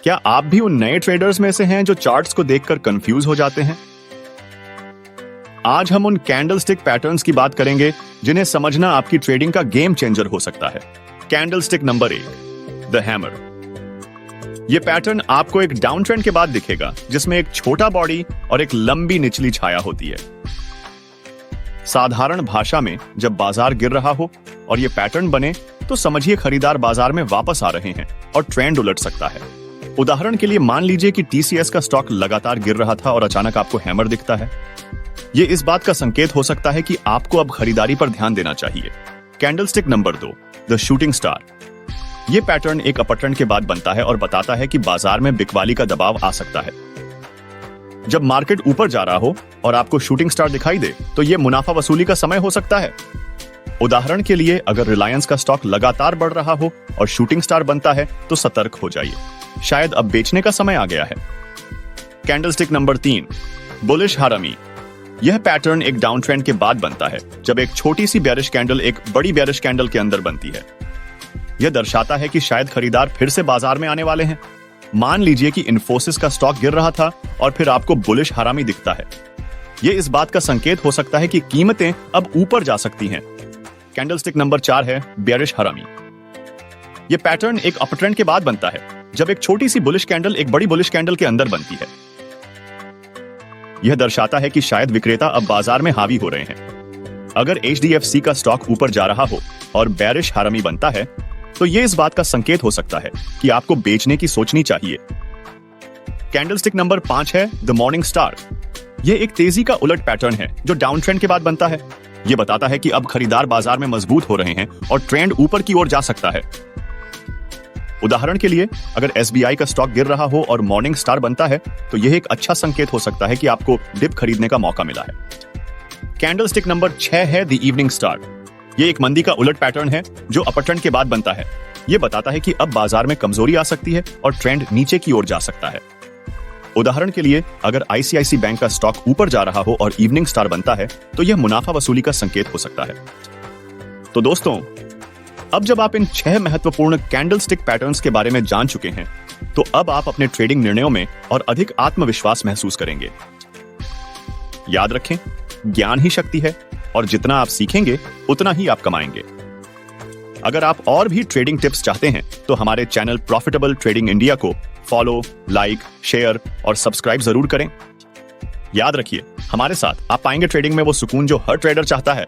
क्या आप भी उन नए ट्रेडर्स में से हैं जो चार्ट्स को देखकर कंफ्यूज हो जाते हैं? आज हम उन कैंडलस्टिक पैटर्न्स की बात करेंगे जिन्हें समझना आपकी ट्रेडिंग का गेम चेंजर हो सकता है। Candlestick number 1, the hammer. यह पैटर्न आपको एक डाउन ट्रेंड के बाद दिखेगा जिसमें एक छोटा बॉडी और एक लंबी निचली छाया होती है। साधारण भाषा में जब बाजार गिर रहा हो और यह पैटर्न बने तो समझिए खरीदार बाजार में वापस आ रहे हैं और ट्रेंड उलट सकता है। उदाहरण के लिए मान लीजिए कि टीसीएस का स्टॉक लगातार गिर रहा था और अचानक आपको हैमर दिखता है। यह इस बात का संकेत हो सकता है कि आपको अब खरीदारी पर ध्यान देना चाहिए। Candlestick number 2, the shooting star. यह पैटर्न एक अपर ट्रेंड के बाद बनता है और बताता है कि बाजार में बिकवाली का दबाव आ सकता है। जब मार्केट ऊपर जा रहा हो और आपको शूटिंग स्टार दिखाई दे तो यह मुनाफा वसूली का समय हो सकता है। उदाहरण के लिए अगर रिलायंस का स्टॉक लगातार बढ़ रहा हो और शूटिंग स्टार बनता है तो सतर्क हो जाइए, शायद अब बेचने का समय आ गया है। Candlestick number 3, bullish harami. यह पैटर्न एक डाउन ट्रेंड के बाद बनता है जब एक छोटी सी बेरिश कैंडल एक बड़ी बेरिश कैंडल के अंदर बनती है। यह दर्शाता है कि शायद खरीदार फिर से बाजार में आने वाले हैं। मान लीजिए कि इन्फोसिस का स्टॉक गिर रहा था और फिर आपको बुलिश हारामी दिखता है। यह इस बात का संकेत हो सकता है कि कीमतें अब ऊपर जा सकती हैं। कैंडलस्टिक नंबर 4 है बेरिश हारामी। यह पैटर्न एक अपर ट्रेंड के बाद बनता है जब एक छोटी सी बुलिश कैंडल एक बड़ी बुलिश कैंडल के अंदर बनती है। यह दर्शाता है कि शायद विक्रेता अब बाजार में हावी हो रहे हैं। अगर एचडीएफसी का स्टॉक ऊपर जा रहा हो और बेरिश हारामी बनता है तो यह इस बात का संकेत हो सकता है कि आपको बेचने की सोचनी चाहिए। कैंडलस्टिक नंबर 5 है द मॉर्निंग स्टार। यह एक तेजी का उलट पैटर्न है जो डाउन ट्रेंड के बाद बनता है। यह बताता है कि अब खरीदार बाजार में मजबूत हो रहे हैं और ट्रेंड ऊपर की ओर जा सकता है। उदाहरण के लिए अगर एसबीआई का स्टॉक गिर रहा हो और मॉर्निंग स्टार बनता है तो यह एक अच्छा संकेत हो सकता है कि आपको डिप खरीदने का मौका मिला है। कैंडलस्टिक नंबर 6 है द इवनिंग स्टार। यह एक मंदी का उलट पैटर्न है जो अपर ट्रेंड के बाद बनता है। यह बताता है कि अब बाजार में कमजोरी आ सकती है और ट्रेंड नीचे की ओर जा सकता है। उदाहरण के लिए अगर आईसीआईसी बैंक का स्टॉक ऊपर जा रहा हो और इवनिंग स्टार बनता है तो यह मुनाफा वसूली का संकेत हो सकता है। तो दोस्तों, अब जब आप इन 6 महत्वपूर्ण कैंडलस्टिक पैटर्न्स के बारे में जान चुके हैं तो अब आप अपने ट्रेडिंग निर्णयों में और अधिक आत्मविश्वास महसूस करेंगे। याद रखें, ज्ञान ही शक्ति है और जितना आप सीखेंगे उतना ही आप कमाएंगे। अगर आप और भी ट्रेडिंग टिप्स चाहते हैं तो हमारे चैनल प्रॉफिटेबल ट्रेडिंग इंडिया को फॉलो, लाइक, शेयर और सब्सक्राइब जरूर करें। याद रखिए, हमारे साथ आप पाएंगे ट्रेडिंग में वो सुकून जो हर ट्रेडर चाहता है।